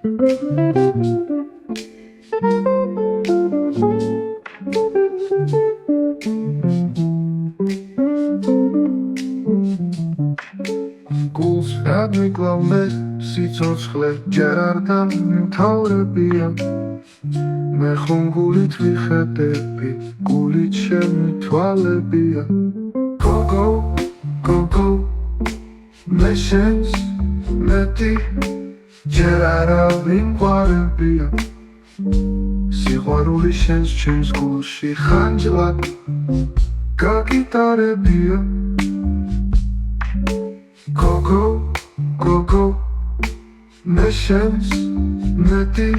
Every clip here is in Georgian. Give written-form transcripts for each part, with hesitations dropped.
გულს გადმიკლავმე სიცოცხლე ჯერ არ დამთავრებია მე ხომ გულით ვიხედები გულით ჩემი თვალებია Go, go, go მე შენს მეტი ჯერ არავინ ყვარებია სიყვარული შენს ჩემს გულში ხანჯლად გაგიტარებია Go, go, go, go მე შენს მეტი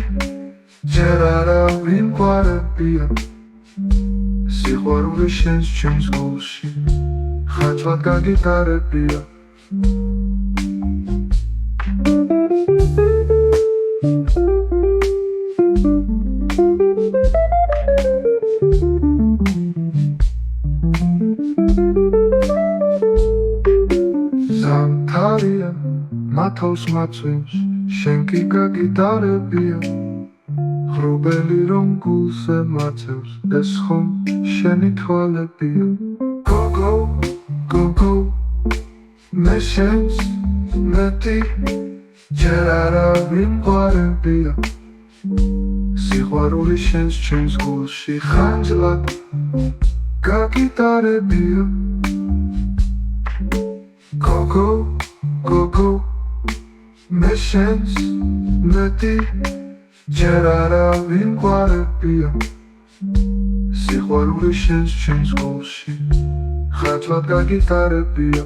ჯერ არავინ ყვარებია სიყვარული შენს ჩემს გულში ხანჯლად გაგიტარებია ზამთარია მათავს მაწვიმს შენ კი გაგიტარებია ღრუბელი რომ გულზე მაწევს ეს ხომ შენი თვალებია Go, go, go, go მე შენს მეტი ჯერ არავინ ყვარებია სიყვარული შენს ჩემს გულში ხანჯლად გაგიტარებია Go, go, go, go მე შენს მეტი ჯერ არავინ ყვარებია სიყვარული შენს ჩემს გულში ხანჯლად გაგიტარებია